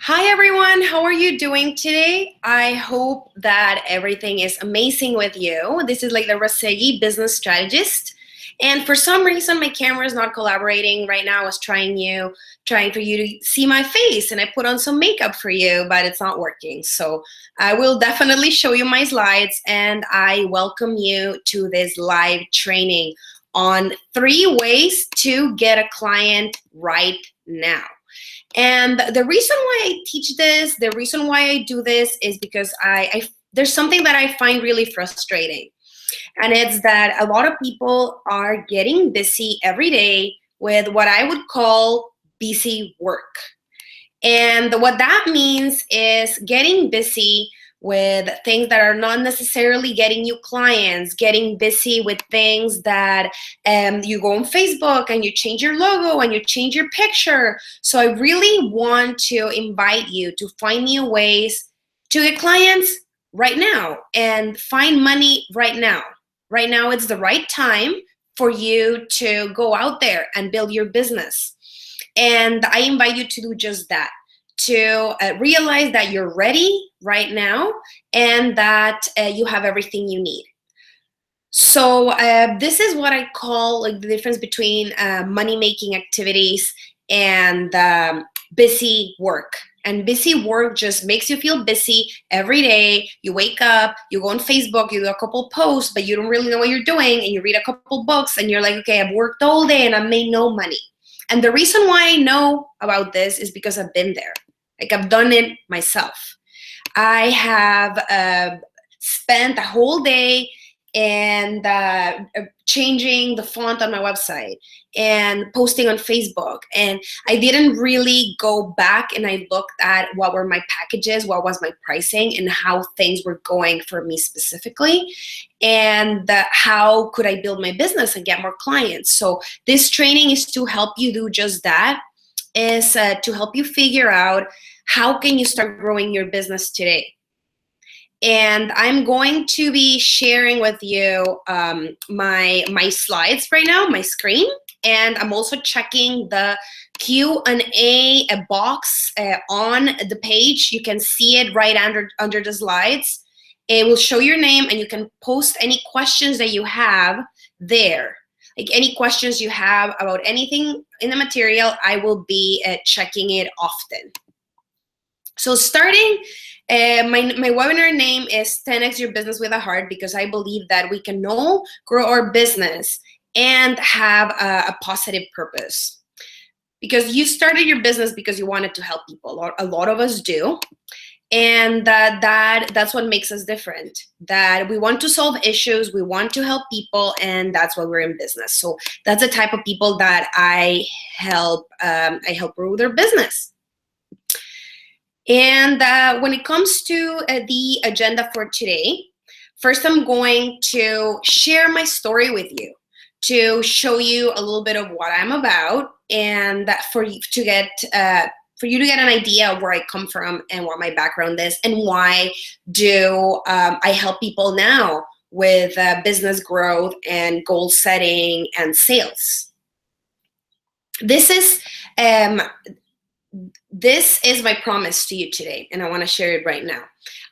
Hi everyone, how are you doing today? I hope that everything is amazing with you. This is Leyla Razeghi, business strategist. And for some reason my camera is not collaborating right now. I was trying for you to see my face, and I put on some makeup for you, but it's not working. So I will definitely show you my slides, and I welcome you to this live training on 3 ways to get a client right now. And the reason why I teach this, the reason why I do this is because there's something that I find really frustrating. And it's that a lot of people are getting busy every day with what I would call busy work. And what that means is getting busy with things that are not necessarily getting you clients, getting busy with things that you go on Facebook and you change your logo and you change your picture. So I really want to invite you to find new ways to get clients right now and find money right now. Right now, it's the right time for you to go out there and build your business. And I invite you to do just that, to realize that you're ready right now and that you have everything you need. So this is what I call like the difference between money-making activities and busy work. And busy work just makes you feel busy every day. You wake up, you go on Facebook, you do a couple posts, but you don't really know what you're doing, and you read a couple books, and you're like, okay, I've worked all day and I made no money. And the reason why I know about this is because I've been there. Like, I've done it myself. I have spent a whole day and changing the font on my website and posting on Facebook. And I didn't really go back and I looked at what were my packages, what was my pricing, and how things were going for me specifically, and how could I build my business and get more clients. So this training is to help you do just that, is to help you figure out how can you start growing your business today. And I'm going to be sharing with you my slides right now, my screen, and I'm also checking the Q&A box on the page. You can see it right under the slides. It will show your name, and you can post any questions that you have there. Like any questions you have about anything in the material, I will be checking it often. So starting, my webinar name is 10x Your Business with a Heart, because I believe that we can all grow our business and have a positive purpose. Because you started your business because you wanted to help people. A lot of us do. And that's what makes us different. That we want to solve issues, we want to help people, and that's why we're in business. So that's the type of people that I help grow their business. And when it comes to the agenda for today, first I'm going to share my story with you to show you a little bit of what I'm about, and for you to get an idea of where I come from and what my background is, and why do I help people now with business growth and goal setting and sales. This is my promise to you today, and I want to share it right now.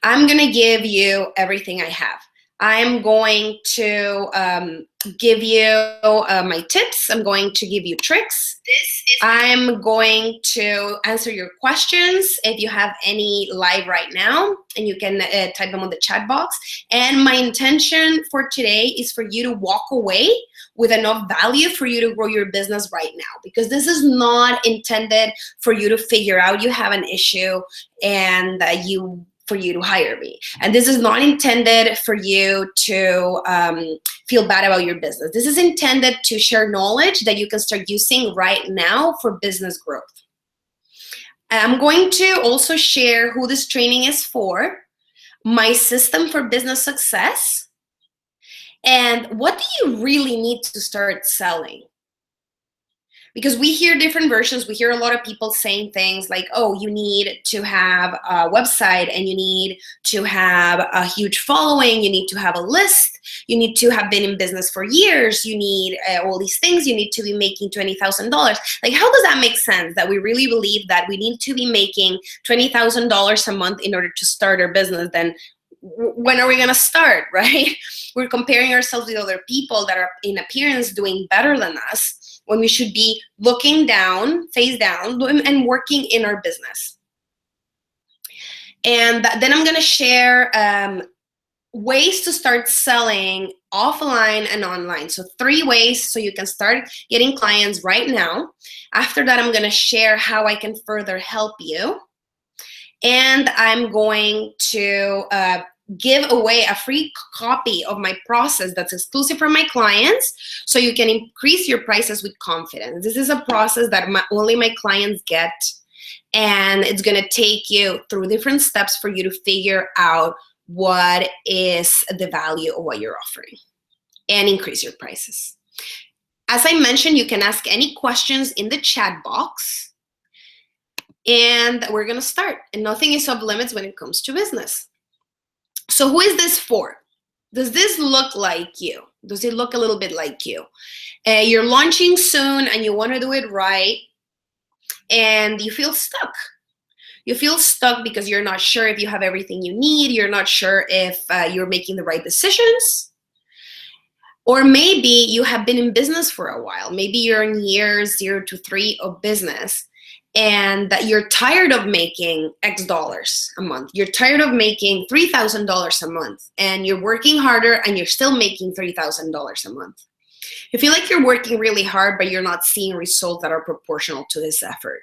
I'm going to give you everything I have. I'm going to give you my tips. I'm going to give you tricks. I'm going to answer your questions if you have any live right now, and you can type them on the chat box. And my intention for today is for you to walk away with enough value for you to grow your business right now, because this is not intended for you to figure out you have an issue and for you to hire me. And this is not intended for you to feel bad about your business. This is intended to share knowledge that you can start using right now for business growth. I'm going to also share who this training is for, my system for business success, and what do you really need to start selling? because we hear different versions. We hear a lot of people saying things like, oh, you need to have a website, and you need to have a huge following, you need to have a list, you need to have been in business for years, you need all these things, you need to be making $20,000. Like, how does that make sense, that we really believe that we need to be making $20,000 a month in order to start our business? Then when are we going to start, right? We're comparing ourselves with other people that are in appearance doing better than us, when we should be looking down, face down, and working in our business. And then I'm going to share ways to start selling offline and online. So 3 ways so you can start getting clients right now. After that, I'm going to share how I can further help you. And I'm going to give away a free copy of my process that's exclusive for my clients, so you can increase your prices with confidence. This is a process that only my clients get, and it's going to take you through different steps for you to figure out what is the value of what you're offering and increase your prices. As I mentioned, you can ask any questions in the chat box, and we're going to start. And nothing is off limits when it comes to business. So who is this for? Does this look like you? Does it look a little bit like you? You're launching soon and you want to do it right, and you feel stuck. You feel stuck because you're not sure if you have everything you need. You're not sure if you're making the right decisions. Or maybe you have been in business for a while. Maybe you're in years 0 to 3 of business, and that you're tired of making X dollars a month. You're tired of making $3,000 a month, and you're working harder and you're still making $3,000 a month. You feel like you're working really hard, but you're not seeing results that are proportional to this effort.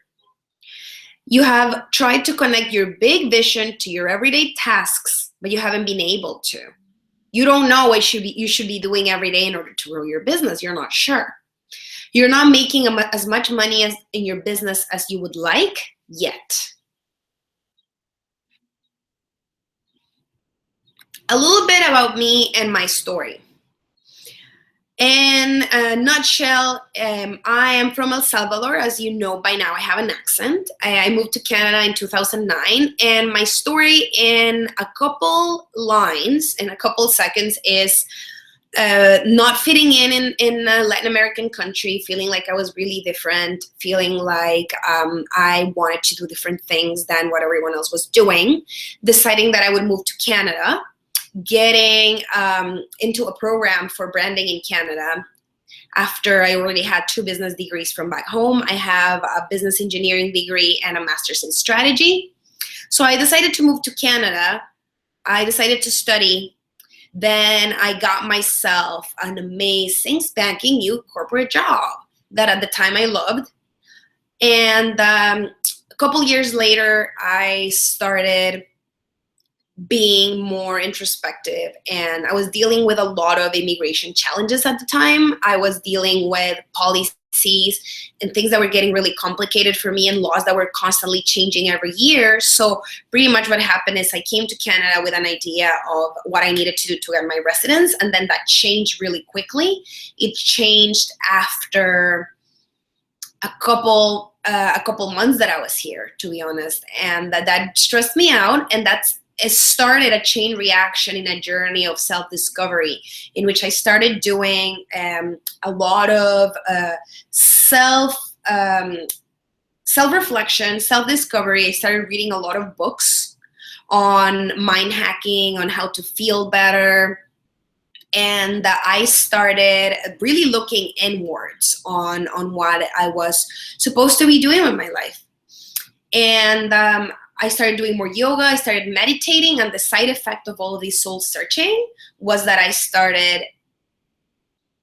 You have tried to connect your big vision to your everyday tasks, but you haven't been able to. You don't know what you should be doing every day in order to grow your business. You're not sure. You're not making as much money in your business as you would like yet. A little bit about me and my story. In a nutshell, I am from El Salvador. As you know by now, I have an accent. I moved to Canada in 2009, and my story in a couple lines, in a couple seconds, is not fitting in a Latin American country, feeling like I was really different, feeling like I wanted to do different things than what everyone else was doing, deciding that I would move to Canada, getting into a program for branding in Canada. After I already had 2 business degrees from back home, I have a business engineering degree and a master's in strategy. So I decided to move to Canada. I decided to study. Then I got myself an amazing spanking new corporate job that at the time I loved. And a couple years later, I started being more introspective, and I was dealing with a lot of immigration challenges at the time. I was dealing with policies and things that were getting really complicated for me, and laws that were constantly changing every year. So pretty much what happened is I came to Canada with an idea of what I needed to do to get my residence, and then that changed really quickly. It changed after a couple months that I was here, to be honest, and that stressed me out, and it started a chain reaction in a journey of self-discovery, in which I started doing a lot of self-reflection, self-discovery. I started reading a lot of books on mind hacking, on how to feel better. And I started really looking inwards on what I was supposed to be doing with my life. And I started doing more yoga, I started meditating, and the side effect of all of this soul searching was that I started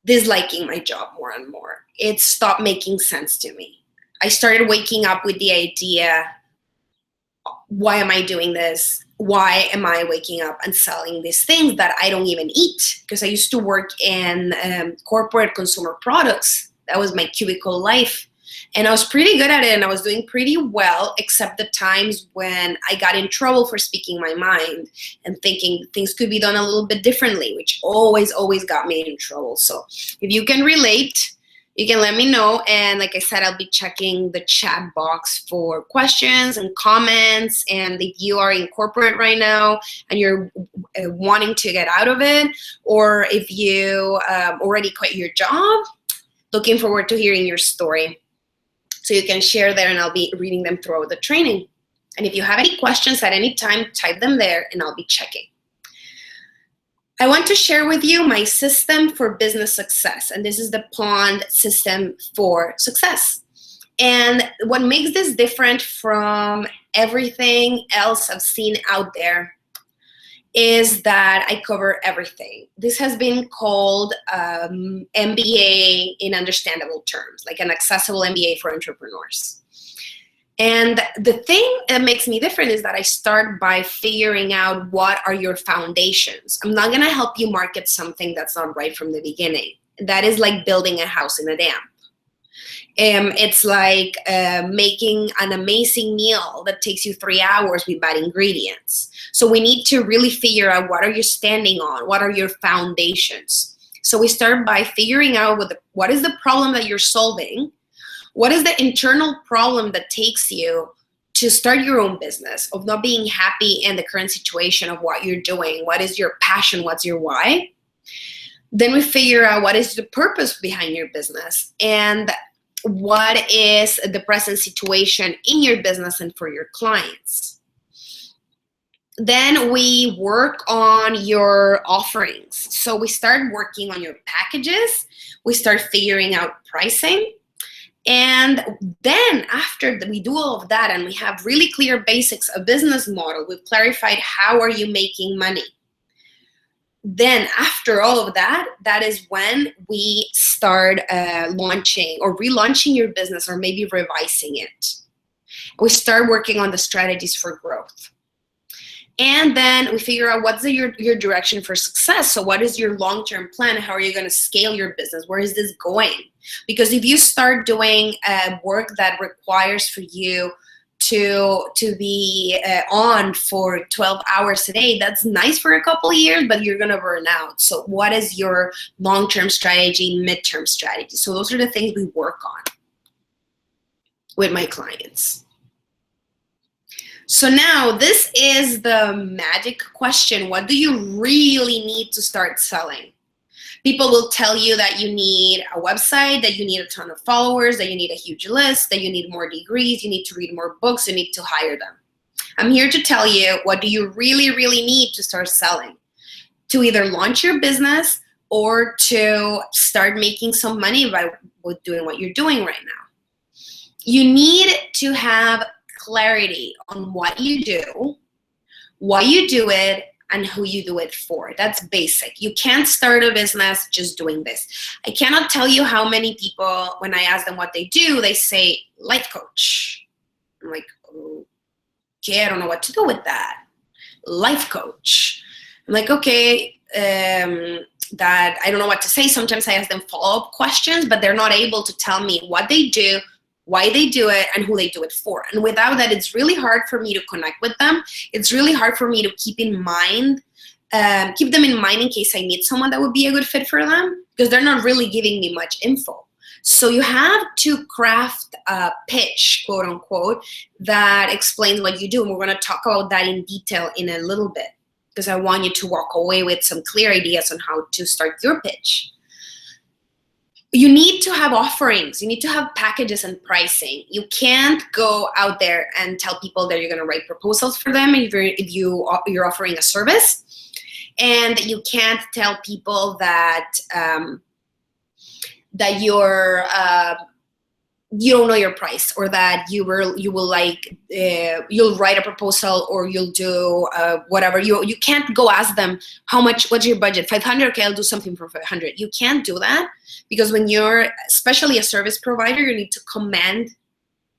disliking my job more and more. It stopped making sense to me. I started waking up with the idea, why am I doing this? Why am I waking up and selling these things that I don't even eat? Because I used to work in corporate consumer products. That was my cubicle life. And I was pretty good at it, and I was doing pretty well, except the times when I got in trouble for speaking my mind and thinking things could be done a little bit differently, which always got me in trouble. So if you can relate, You can let me know. And like I said, I'll be checking the chat box for questions and comments. And if you are in corporate right now and you're wanting to get out of it, or if you already quit your job, looking forward to hearing your story. So you can share there and I'll be reading them throughout the training. And if you have any questions at any time, type them there and I'll be checking. I want to share with you my system for business success. And this is the Pond system for success. And what makes this different from everything else I've seen out there is that I cover everything. This has been called MBA in understandable terms, like an accessible MBA for entrepreneurs. And the thing that makes me different is that I start by figuring out what are your foundations. I'm not gonna help you market something that's not right from the beginning. That is like building a house in a dam. It's like making an amazing meal that takes you 3 hours with bad ingredients. So we need to really figure out what are you standing on, what are your foundations. So we start by figuring out what is the problem that you're solving, what is the internal problem that takes you to start your own business, of not being happy in the current situation of what you're doing, what is your passion, what's your why. Then we figure out what is the purpose behind your business and what is the present situation in your business and for your clients. Then we work on your offerings. So we start working on your packages. We start figuring out pricing. And then after we do all of that and we have really clear basics, a business model, we've clarified how are you making money. Then after all of that, that is when we start launching or relaunching your business or maybe revising it. We start working on the strategies for growth. And then we figure out what's your direction for success. So what is your long-term plan? How are you going to scale your business? Where is this going? Because if you start doing work that requires for you to be on for 12 hours a day, that's nice for a couple of years, but you're going to burn out. So what is your long-term strategy, midterm strategy? So those are the things we work on with my clients. So now this is the magic question. What do you really need to start selling? People will tell you that you need a website, that you need a ton of followers, that you need a huge list, that you need more degrees, you need to read more books, you need to hire them. I'm here to tell you, what do you really, really need to start selling? To either launch your business or to start making some money by doing what you're doing right now. You need to have clarity on what you do, why you do it, and who you do it for. That's basic. You can't start a business just doing this. I cannot tell you how many people, when I ask them what they do, they say life coach. I'm like, okay, I don't know what to do with that. Life coach. I'm like, okay, that I don't know what to say. Sometimes I ask them follow-up questions, but they're not able to tell me what they do, why they do it, and who they do it for. And without that, it's really hard for me to connect with them. It's really hard for me to keep them in mind in case I meet someone that would be a good fit for them, because they're not really giving me much info. So you have to craft a pitch, quote unquote, that explains what you do. And we're going to talk about that in detail in a little bit, because I want you to walk away with some clear ideas on how to start your pitch. You need to have offerings. You need to have packages and pricing. You can't go out there and tell people that you're going to write proposals for them if you're offering a service, and you can't tell people that that you don't know your price, or that you'll write a proposal, or you'll do whatever. You can't go ask them what's your budget, 500, okay, I'll do something for 500. You can't do that, because when you're especially a service provider, you need to command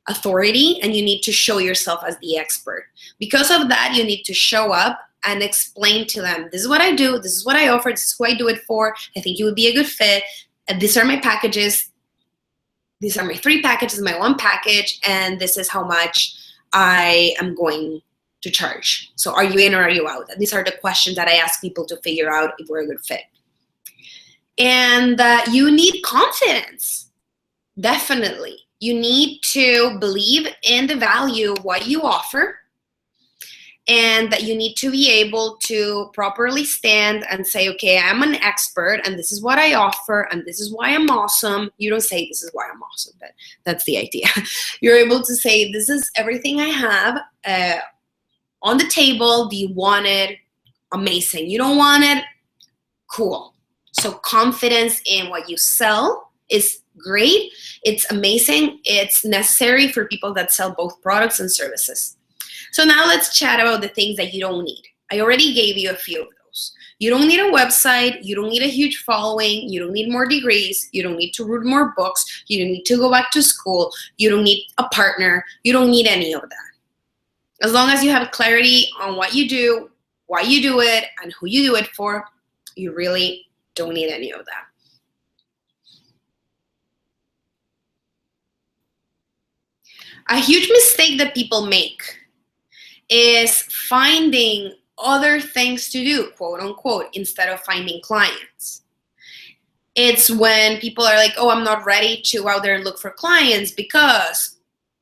authority and you need to show yourself as the expert. Because of that, you need to show up and explain to them, this is what I do, this is what I offer, this is who I do it for, I think you would be a good fit, and these are my packages. These are my 3 packages, my 1 package, and this is how much I am going to charge. So are you in or are you out? And these are the questions that I ask people to figure out if we're a good fit. And you need confidence. Definitely. You need to believe in the value of what you offer, and that you need to be able to properly stand and say, okay, I'm an expert and this is what I offer and this is why I'm awesome. You don't say this is why I'm awesome, but that's the idea. You're able to say, this is everything I have on the table. Do you want it? Amazing. You don't want it? Cool. So confidence in what you sell is great. It's amazing. It's necessary for people that sell both products and services. So now let's chat about the things that you don't need. I already gave you a few of those. You don't need a website. You don't need a huge following. You don't need more degrees. You don't need to read more books. You don't need to go back to school. You don't need a partner. You don't need any of that. As long as you have clarity on what you do, why you do it, and who you do it for, you really don't need any of that. A huge mistake that people make is finding other things to do, quote unquote, instead of finding clients. It's when people are like, oh, I'm not ready to go out there and look for clients because,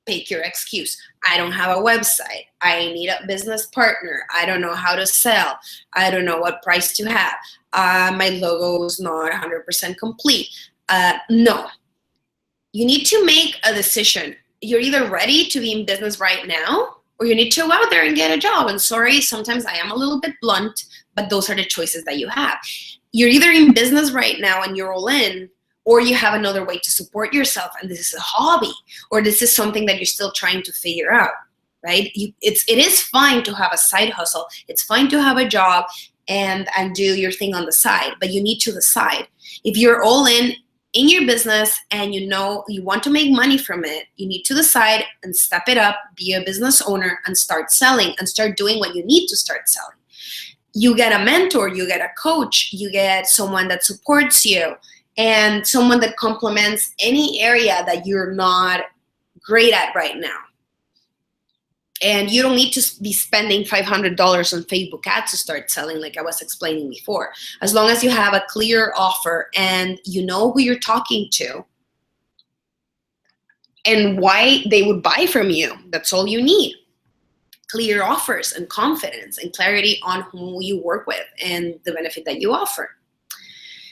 pick your excuse, I don't have a website. I need a business partner. I don't know how to sell. I don't know what price to have. My logo is not 100% complete. No. You need to make a decision. You're either ready to be in business right now, or you need to go out there and get a job. And sorry, sometimes I am a little bit blunt, but those are the choices that you have. You're either in business right now and you're all in, or you have another way to support yourself, and this is a hobby, or this is something that you're still trying to figure out, right? It is fine to have a side hustle. It's fine to have a job and do your thing on the side, but you need to decide. If you're all in your business and you know you want to make money from it, you need to decide and step it up, be a business owner, and start selling and start doing what you need to start selling. You get a mentor, you get a coach, you get someone that supports you, and someone that complements any area that you're not great at right now. And you don't need to be spending $500 on Facebook ads to start selling, like I was explaining before. As long as you have a clear offer and you know who you're talking to and why they would buy from you, that's all you need. Clear offers and confidence and clarity on who you work with and the benefit that you offer.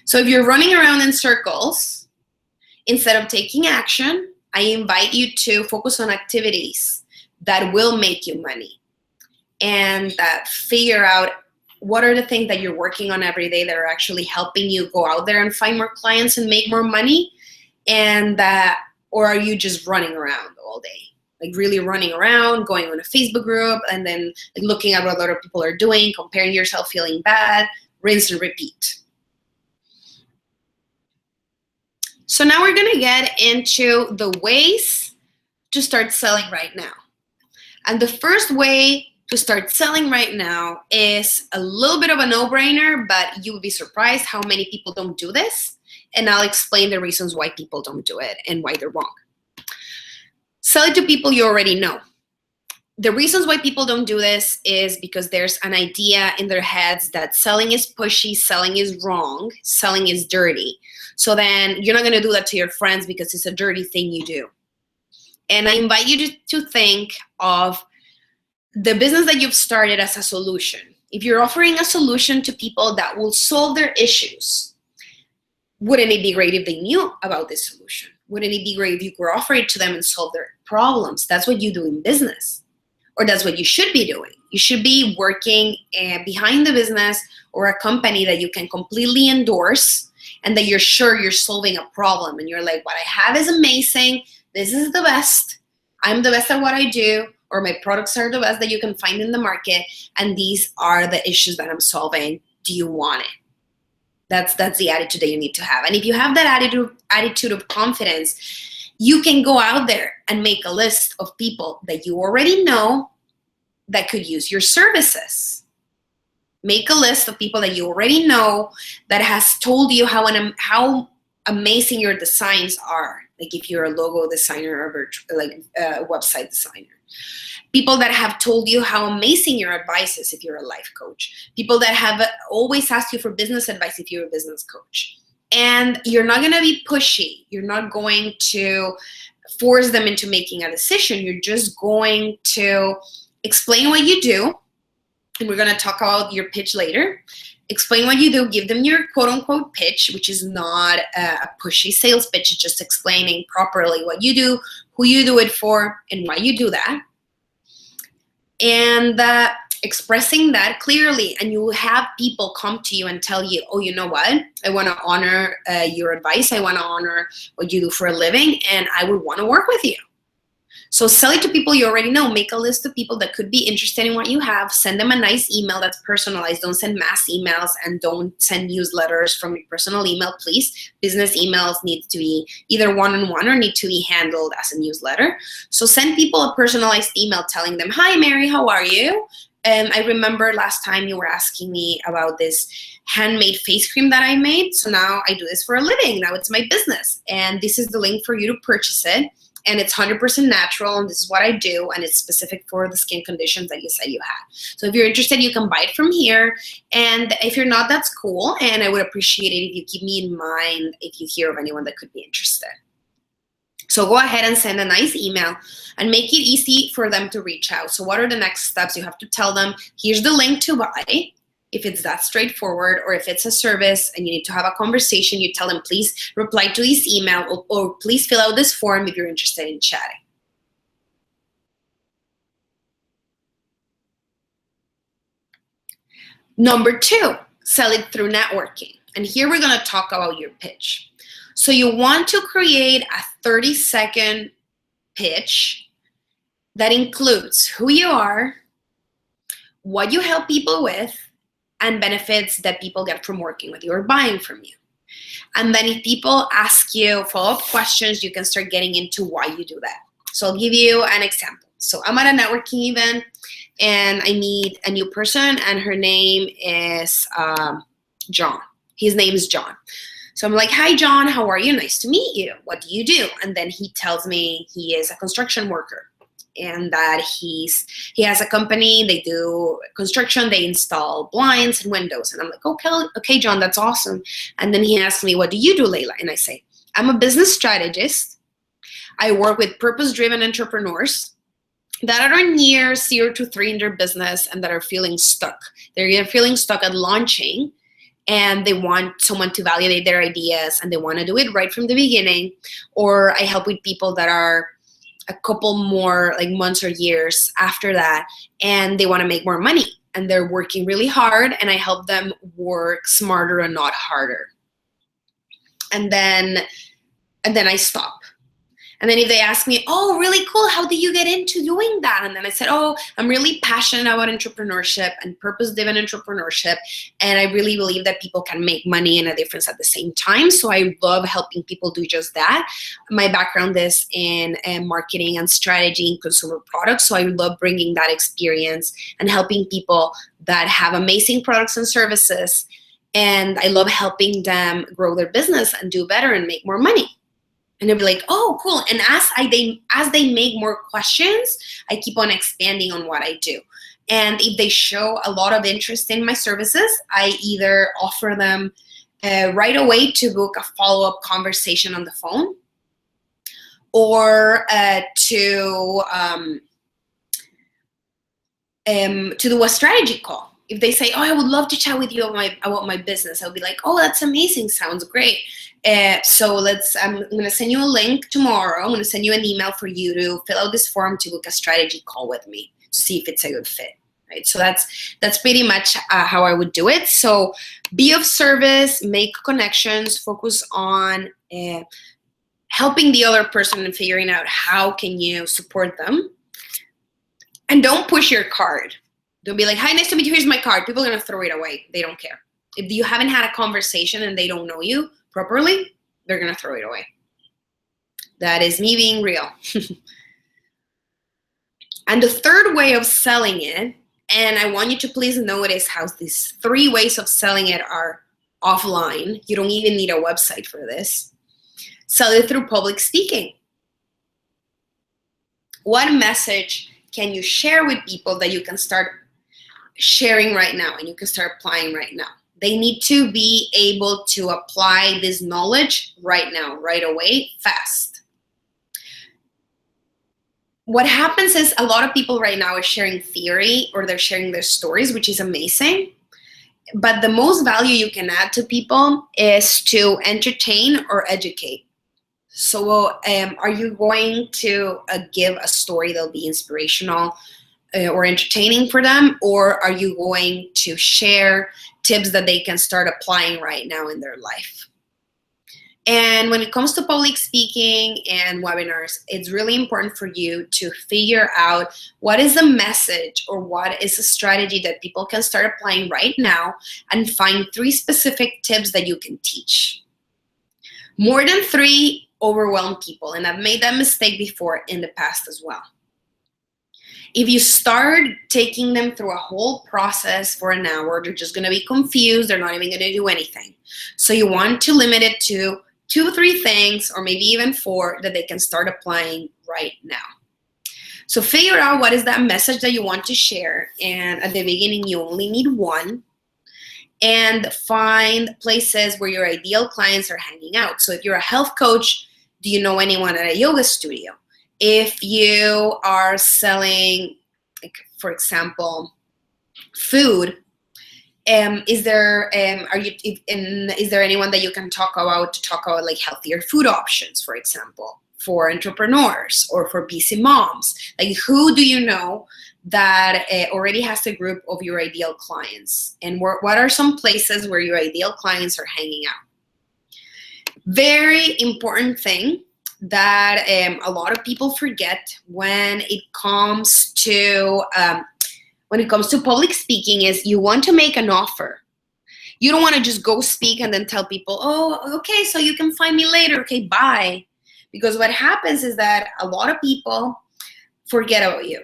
So if you're running around in circles, instead of taking action, I invite you to focus on activities that will make you money, and that figure out what are the things that you're working on every day that are actually helping you go out there and find more clients and make more money, and or are you just running around all day, like really running around, going on a Facebook group and then like looking at what other people are doing, comparing yourself, feeling bad, rinse and repeat. So now we're gonna get into the ways to start selling right now. And the first way to start selling right now is a little bit of a no-brainer, but you would be surprised how many people don't do this. And I'll explain the reasons why people don't do it and why they're wrong. Sell it to people you already know. The reasons why people don't do this is because there's an idea in their heads that selling is pushy, selling is wrong, selling is dirty. So then you're not going to do that to your friends because it's a dirty thing you do. And I invite you to think of the business that you've started as a solution. If you're offering a solution to people that will solve their issues, wouldn't it be great if they knew about this solution? Wouldn't it be great if you could offer it to them and solve their problems? That's what you do in business, or that's what you should be doing. You should be working behind the business or a company that you can completely endorse and that you're sure you're solving a problem. And you're like, what I have is amazing. This is the best. I'm the best at what I do, or my products are the best that you can find in the market, and these are the issues that I'm solving. Do you want it? That's the attitude that you need to have. And if you have that attitude of confidence, you can go out there and make a list of people that you already know that could use your services. Make a list of people that you already know that has told you how amazing your designs are. Like if you're a logo designer or a website designer. People that have told you how amazing your advice is if you're a life coach. People that have always asked you for business advice if you're a business coach. And you're not going to be pushy. You're not going to force them into making a decision. You're just going to explain what you do. And we're going to talk about your pitch later. Explain what you do. Give them your quote-unquote pitch, which is not a pushy sales pitch. It's just explaining properly what you do, who you do it for, and why you do that. And expressing that clearly. And you will have people come to you and tell you, oh, you know what? I want to honor your advice. I want to honor what you do for a living, and I would want to work with you. So sell it to people you already know. Make a list of people that could be interested in what you have. Send them a nice email that's personalized. Don't send mass emails, and don't send newsletters from your personal email, please. Business emails need to be either one-on-one or need to be handled as a newsletter. So send people a personalized email telling them, hi, Mary, how are you? I remember last time you were asking me about this handmade face cream that I made. So now I do this for a living. Now it's my business. And this is the link for you to purchase it. And it's 100% natural, and this is what I do, and it's specific for the skin conditions that you said you had. So if you're interested, you can buy it from here. And if you're not, that's cool. And I would appreciate it if you keep me in mind if you hear of anyone that could be interested. So go ahead and send a nice email and make it easy for them to reach out. So what are the next steps? You have to tell them, here's the link to buy. If it's that straightforward, or if it's a service and you need to have a conversation, you tell them, please reply to this email, or please fill out this form if you're interested in chatting. Number 2, sell it through networking. And here we're going to talk about your pitch. So you want to create a 30-second pitch that includes who you are, what you help people with, and benefits that people get from working with you or buying from you. And then if people ask you follow-up questions, you can start getting into why you do that. So I'll give you an example. So I'm at a networking event, and I meet a new person, and her name is John. His name is John. So I'm like, hi, John, how are you? Nice to meet you. What do you do? And then he tells me he is a construction worker, and that he has a company. They do construction. They install blinds and windows. And I'm like, okay, John, that's awesome. And then he asks me, what do you do, Leyla? And I say, I'm a business strategist. I work with purpose-driven entrepreneurs that are near 0 to 3 in their business and that are feeling stuck. They're either feeling stuck at launching, and they want someone to validate their ideas, and they want to do it right from the beginning. Or I help with people that are a couple more like months or years after that, and they want to make more money, and they're working really hard, and I help them work smarter and not harder. And then I stop. And then if they ask me, oh, really cool, how did you get into doing that? And then I said, oh, I'm really passionate about entrepreneurship and purpose-driven entrepreneurship, and I really believe that people can make money and a difference at the same time. So I love helping people do just that. My background is in marketing and strategy and consumer products, so I love bringing that experience and helping people that have amazing products and services, and I love helping them grow their business and do better and make more money. And they'll be like, oh, cool. And as they make more questions, I keep on expanding on what I do. And if they show a lot of interest in my services, I either offer them right away to book a follow-up conversation on the phone, or to do a strategy call. If they say, oh, I would love to chat with you about my business, I'll be like, oh, that's amazing. Sounds great. So I'm going to send you a link tomorrow. I'm going to send you an email for you to fill out this form to book a strategy call with me to see if it's a good fit. Right? So that's pretty much how I would do it. So be of service, make connections, focus on helping the other person and figuring out how can you support them. And don't push your card. Don't be like, hi, nice to meet you. Here's my card. People are going to throw it away. They don't care. If you haven't had a conversation and they don't know you properly, they're going to throw it away. That is me being real. And the third way of selling it, and I want you to please notice how these 3 ways of selling it are offline. You don't even need a website for this. Sell it through public speaking. What message can you share with people that you can start sharing right now and you can start applying right now? They need to be able to apply this knowledge right now, right away, fast. What happens is a lot of people right now are sharing theory or they're sharing their stories, which is amazing. But the most value you can add to people is to entertain or educate. So are you going to give a story that'll be inspirational or entertaining for them? Or are you going to share tips that they can start applying right now in their life? And when it comes to public speaking and webinars, it's really important for you to figure out what is the message or what is a strategy that people can start applying right now, and find 3 specific tips that you can teach. More than 3 overwhelm people, and I've made that mistake before in the past as well. If you start taking them through a whole process for an hour, they're just going to be confused. They're not even going to do anything. So you want to limit it to 2 or 3 things, or maybe even 4, that they can start applying right now. So figure out what is that message that you want to share. And at the beginning, you only need 1. And find places where your ideal clients are hanging out. So if you're a health coach, do you know anyone at a yoga studio? If you are selling, like, for example, food, is there anyone that you can talk about like healthier food options, for example, for entrepreneurs or for busy moms? Like, who do you know that already has a group of your ideal clients? And what are some places where your ideal clients are hanging out? Very important thing that a lot of people forget when it comes to public speaking is you want to make an offer. You don't want to just go speak and then tell people, oh, okay, so you can find me later. Okay, bye. Because what happens is that a lot of people forget about you.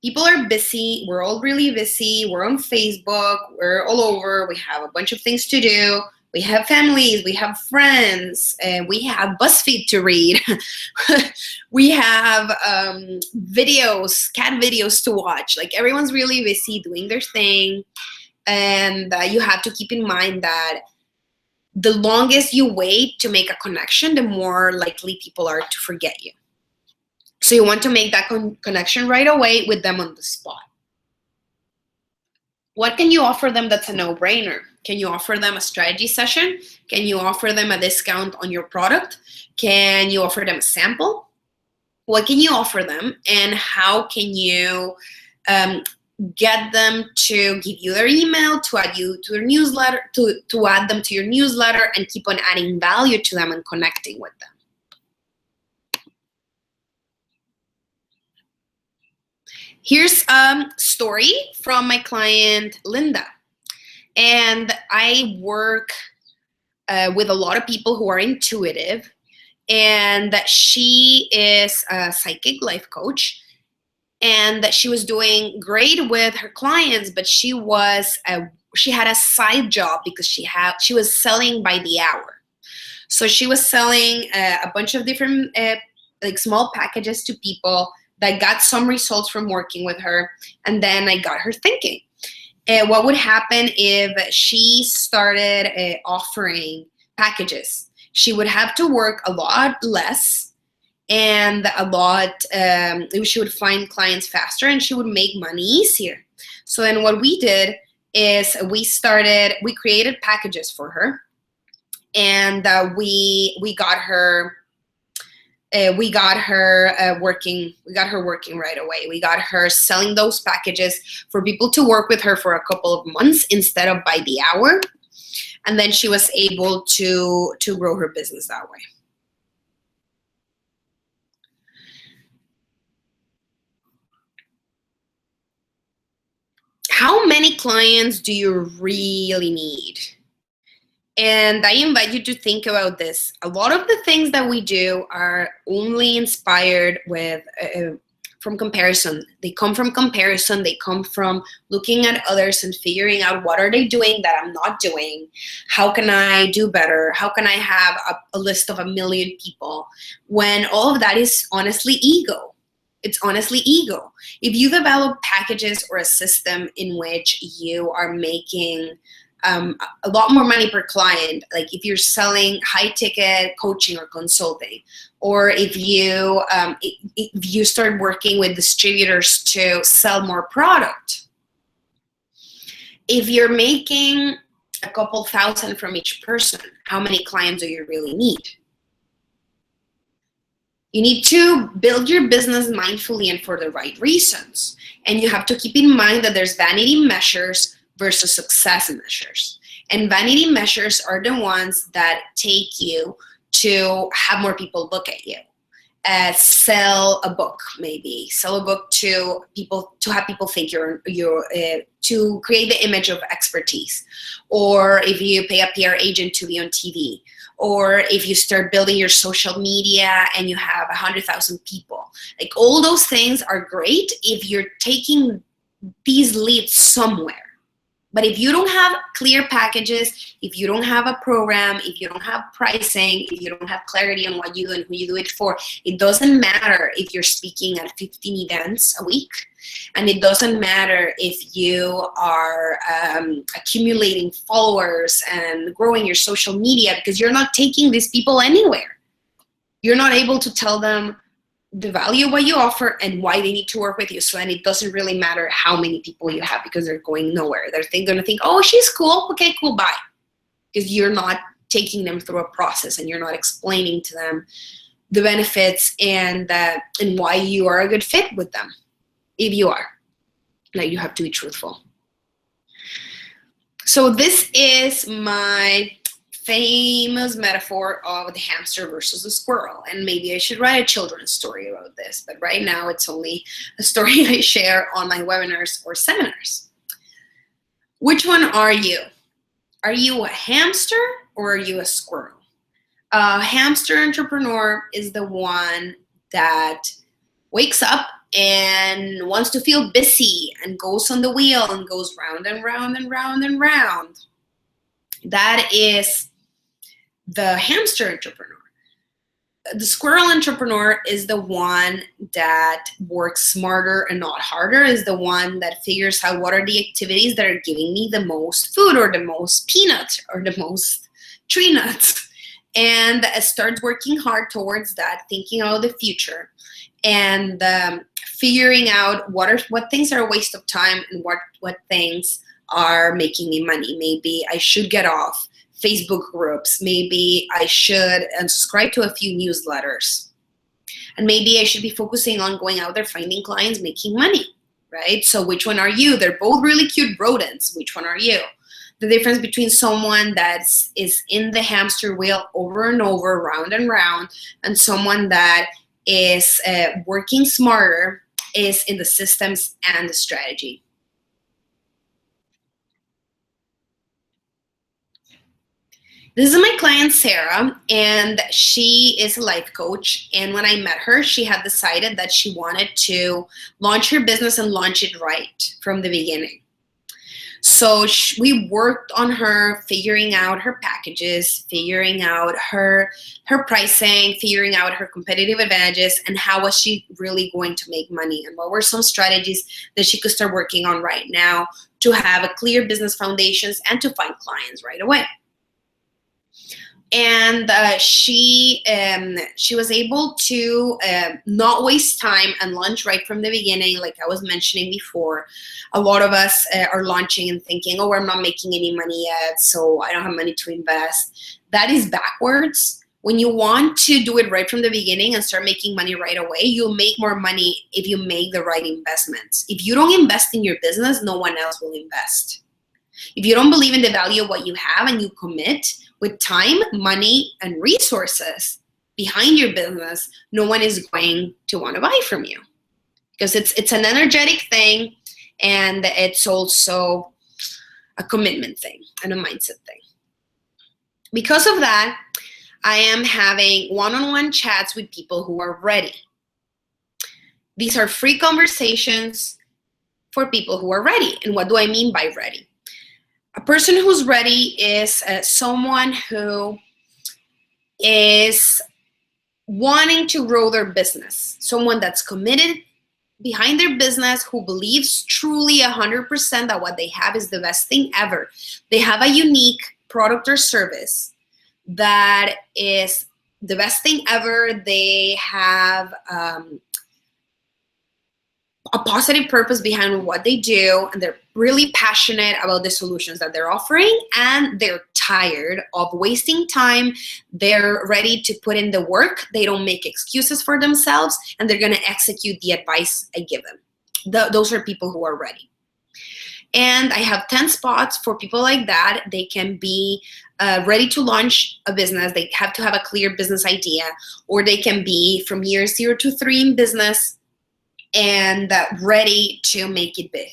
People are busy. We're all really busy. We're on Facebook. We're all over. We have a bunch of things to do. We have families, we have friends, we have BuzzFeed to read. We have videos, cat videos to watch. Like, everyone's really busy doing their thing. And you have to keep in mind that the longest you wait to make a connection, the more likely people are to forget you. So you want to make that connection right away with them on the spot. What can you offer them that's a no-brainer? Can you offer them a strategy session? Can you offer them a discount on your product? Can you offer them a sample? What can you offer them, and how can you get them to give you their email, to add you to their newsletter, to add them to your newsletter, and keep on adding value to them and connecting with them? Here's a story from my client, Linda. And I work with a lot of people who are intuitive, and that she is a psychic life coach, and that she was doing great with her clients, but she had a side job because she was selling by the hour. So she was selling a bunch of different like small packages to people that got some results from working with her. And then I got her thinking, what would happen if she started offering packages? She would have to work a lot less, and she would find clients faster, and she would make money easier. So then what we did is we created packages for her, and we got her working right away. We got her selling those packages for people to work with her for a couple of months instead of by the hour. And then she was able to grow her business that way. How many clients do you really need? And I invite you to think about this. A lot of the things that we do are only inspired from comparison. They come from comparison. They come from looking at others and figuring out, what are they doing that I'm not doing? How can I do better? How can I have a list of 1 million people? When all of that is honestly ego. It's honestly ego. If you develop packages or a system in which you are making a lot more money per client, like if you're selling high ticket coaching or consulting, or if you start working with distributors to sell more product. If you're making a couple thousand from each person, how many clients do you really need? You need to build your business mindfully and for the right reasons. And you have to keep in mind that there's vanity measures versus success measures. And vanity measures are the ones that take you to have more people look at you. Sell a book, maybe. Sell a book to people, to have people think you're to create the image of expertise. Or if you pay a PR agent to be on TV. Or if you start building your social media and you have 100,000 people. Like, all those things are great if you're taking these leads somewhere. But if you don't have clear packages, if you don't have a program, if you don't have pricing, if you don't have clarity on what you do and who you do it for, it doesn't matter if you're speaking at 15 events a week. And it doesn't matter if you are accumulating followers and growing your social media, because you're not taking these people anywhere. You're not able to tell them the value of what you offer and why they need to work with you. So then it doesn't really matter how many people you have, because they're going nowhere. They're going to think, oh, she's cool. Okay, cool, bye. Because you're not taking them through a process and you're not explaining to them the benefits and why you are a good fit with them. If you are, like, you have to be truthful. So this is my famous metaphor of the hamster versus the squirrel. And maybe I should write a children's story about this, but right now it's only a story I share on my webinars or seminars. Which one are you? Are you a hamster or are you a squirrel? A hamster entrepreneur is the one that wakes up and wants to feel busy and goes on the wheel and goes round and round and round and round. That is the hamster entrepreneur. The squirrel entrepreneur is the one that works smarter and not harder, is the one that figures out what are the activities that are giving me the most food or the most peanuts or the most tree nuts, and starts working hard towards that, thinking about the future and figuring out what things are a waste of time and what things are making me money. Maybe I should get off Facebook groups. Maybe I should unsubscribe to a few newsletters. And maybe I should be focusing on going out there, finding clients, making money, right? So which one are you? They're both really cute rodents. Which one are you? The difference between someone that is in the hamster wheel over and over, round and round, and someone that is working smarter is in the systems and the strategy. This is my client, Sarah, and she is a life coach. And when I met her, she had decided that she wanted to launch her business and launch it right from the beginning. So we worked on her figuring out her packages, figuring out her pricing, figuring out her competitive advantages, and how was she really going to make money, and what were some strategies that she could start working on right now to have a clear business foundations and to find clients right away. And she was able to not waste time and launch right from the beginning. Like I was mentioning before, a lot of us are launching and thinking, oh, I'm not making any money yet, so I don't have money to invest. That is backwards. When you want to do it right from the beginning and start making money right away, you'll make more money if you make the right investments. If you don't invest in your business, no one else will invest. If you don't believe in the value of what you have and you commit with time, money, and resources behind your business, no one is going to want to buy from you, because it's an energetic thing, and it's also a commitment thing and a mindset thing. Because of that, I am having one-on-one chats with people who are ready. These are free conversations for people who are ready. And what do I mean by ready? A person who's ready is someone who is wanting to grow their business, someone that's committed behind their business who believes truly 100% that what they have is the best thing ever. They have a unique product or service that is the best thing ever. They have a positive purpose behind what they do, and they're really passionate about the solutions that they're offering, and they're tired of wasting time. They're ready to put in the work. They don't make excuses for themselves, and they're going to execute the advice I give them. Those are people who are ready. And I have 10 spots for people like that. They can be ready to launch a business. They have to have a clear business idea, or they can be from year 0 to 3 in business and ready to make it big.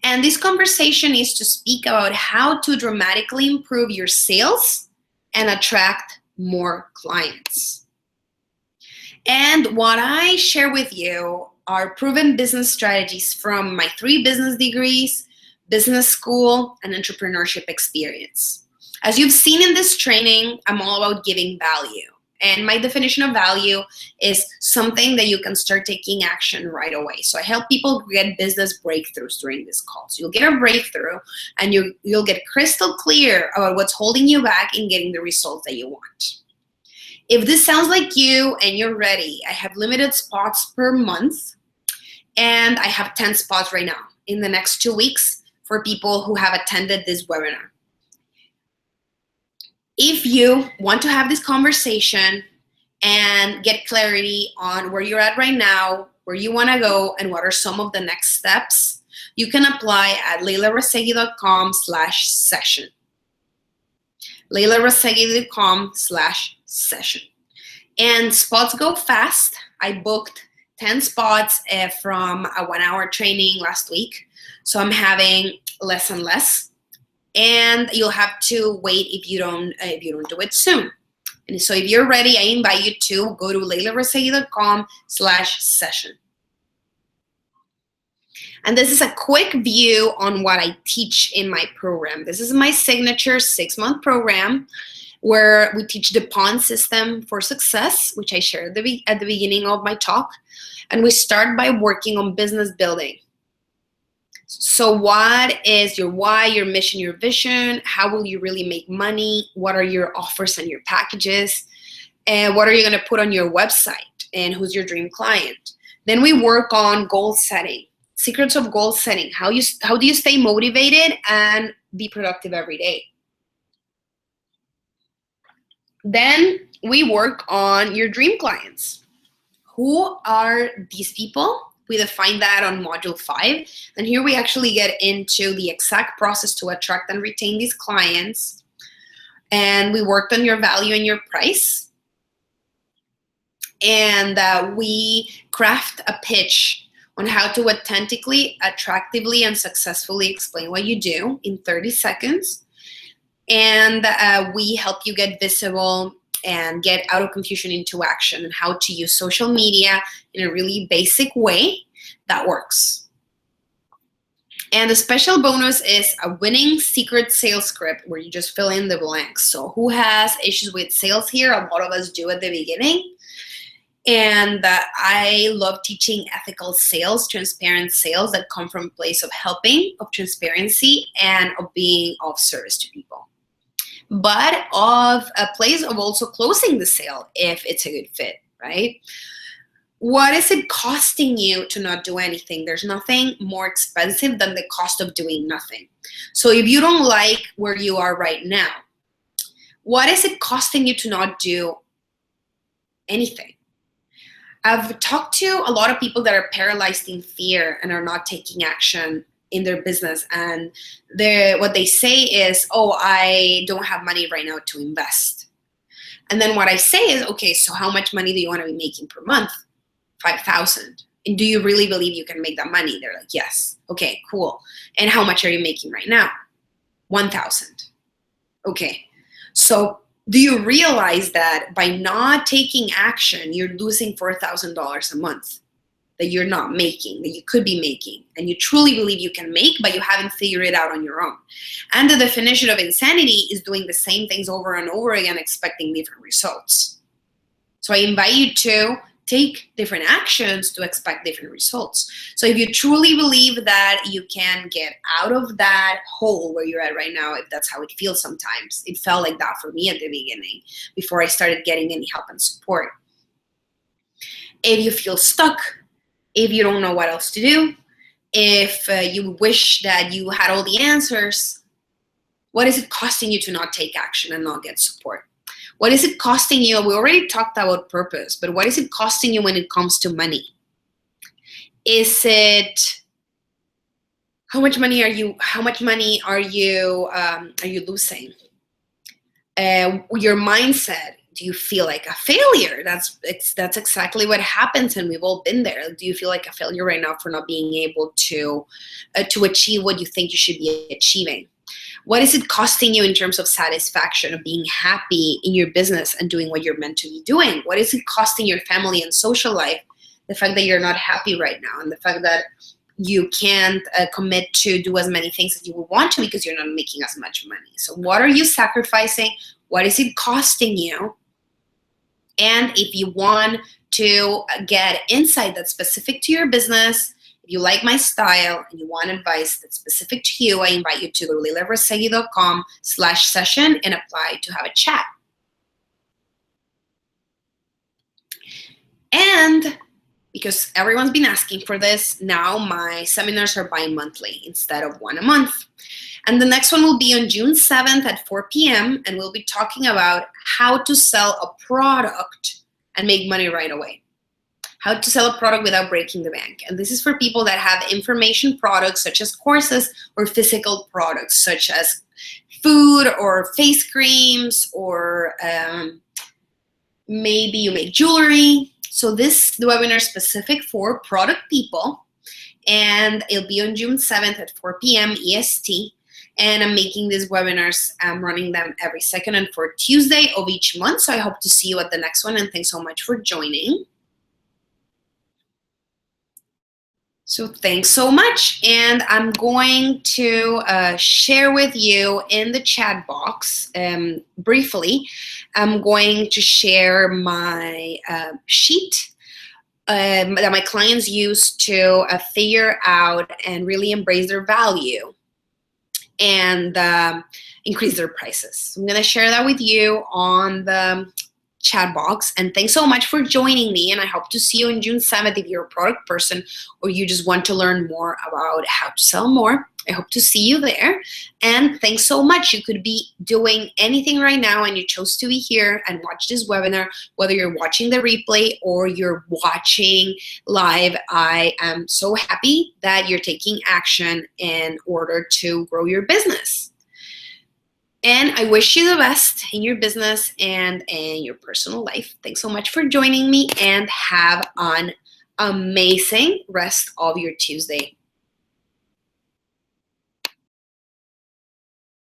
And this conversation is to speak about how to dramatically improve your sales and attract more clients. And what I share with you are proven business strategies from my 3 business degrees, business school, and entrepreneurship experience. As you've seen in this training, I'm all about giving value. And my definition of value is something that you can start taking action right away. So I help people get business breakthroughs during this call. So you'll get a breakthrough, and you'll get crystal clear about what's holding you back in getting the results that you want. If this sounds like you and you're ready, I have limited spots per month, and I have 10 spots right now in the next 2 weeks for people who have attended this webinar. If you want to have this conversation and get clarity on where you're at right now, where you want to go, and what are some of the next steps, you can apply at leylarazeghi.com/session. leylarazeghi.com/session. And spots go fast. I booked 10 spots from a 1-hour training last week. So I'm having less and less. And you'll have to wait if you don't do it soon. And so if you're ready, I invite you to go to leylarazeghi.com/session. And this is a quick view on what I teach in my program. This is my signature 6-month program where we teach the PON system for success, which I shared at the beginning of my talk. And we start by working on business building. So what is your why, your mission, your vision? How will you really make money? What are your offers and your packages? And what are you going to put on your website? And who's your dream client? Then we work on goal setting, secrets of goal setting. How do you stay motivated and be productive every day? Then we work on your dream clients. Who are these people? We define that on module 5. And here we actually get into the exact process to attract and retain these clients. And we worked on your value and your price. And we craft a pitch on how to authentically, attractively, and successfully explain what you do in 30 seconds. And we help you get visible and get out of confusion into action, and how to use social media in a really basic way that works. And the special bonus is a winning secret sales script where you just fill in the blanks. So who has issues with sales here? A lot of us do at the beginning. And I love teaching ethical sales, transparent sales that come from a place of helping, of transparency, and of being of service to people. But of a place of also closing the sale if it's a good fit, right? What is it costing you to not do anything? There's nothing more expensive than the cost of doing nothing. So if you don't like where you are right now, what is it costing you to not do anything? I've talked to a lot of people that are paralyzed in fear and are not taking action in their business, and what they say is, oh, I don't have money right now to invest. And then what I say is, okay, so how much money do you want to be making per month? 5,000. And do you really believe you can make that money? They're like, yes. Okay, cool. And how much are you making right now? 1,000. Okay. So do you realize that by not taking action, you're losing $4,000 a month that you're not making, that you could be making, and you truly believe you can make, but you haven't figured it out on your own? And the definition of insanity is doing the same things over and over again, expecting different results. So I invite you to take different actions to expect different results. So if you truly believe that you can get out of that hole where you're at right now, if that's how it feels sometimes, it felt like that for me at the beginning before I started getting any help and support. If you feel stuck, if you don't know what else to do, if you wish that you had all the answers, what is it costing you to not take action and not get support? What is it costing you? We already talked about purpose, but what is it costing you when it comes to money? Is it how much money are you losing? Your mindset. Do you feel like a failure? That's exactly what happens, and we've all been there. Do you feel like a failure right now for not being able to achieve what you think you should be achieving? What is it costing you in terms of satisfaction, of being happy in your business and doing what you're meant to be doing? What is it costing your family and social life? The fact that you're not happy right now, and the fact that you can't commit to do as many things as you would want to because you're not making as much money. So what are you sacrificing? What is it costing you? And if you want to get insight that's specific to your business, if you like my style and you want advice that's specific to you, I invite you to go to leylaraseghi.com/session and apply to have a chat. And because everyone's been asking for this, now my seminars are bi-monthly instead of one a month. And the next one will be on June 7th at 4 p.m. and we'll be talking about how to sell a product and make money right away. How to sell a product without breaking the bank. And this is for people that have information products such as courses, or physical products such as food or face creams, or maybe you make jewelry. So the webinar is specific for product people, and it'll be on June 7th at 4 p.m. EST. And I'm making these webinars, I'm running them every second and fourth Tuesday of each month. So I hope to see you at the next one, and thanks so much for joining. So thanks so much. And I'm going to share with you in the chat box briefly. I'm going to share my sheet that my clients use to figure out and really embrace their value and increase their prices. So I'm going to share that with you on the chat box. And thanks so much for joining me. And I hope to see you on June 7th if you're a product person or you just want to learn more about how to sell more. I hope to see you there. And thanks so much. You could be doing anything right now and you chose to be here and watch this webinar, whether you're watching the replay or you're watching live. I am so happy that you're taking action in order to grow your business. And I wish you the best in your business and in your personal life. Thanks so much for joining me, and have an amazing rest of your Tuesday.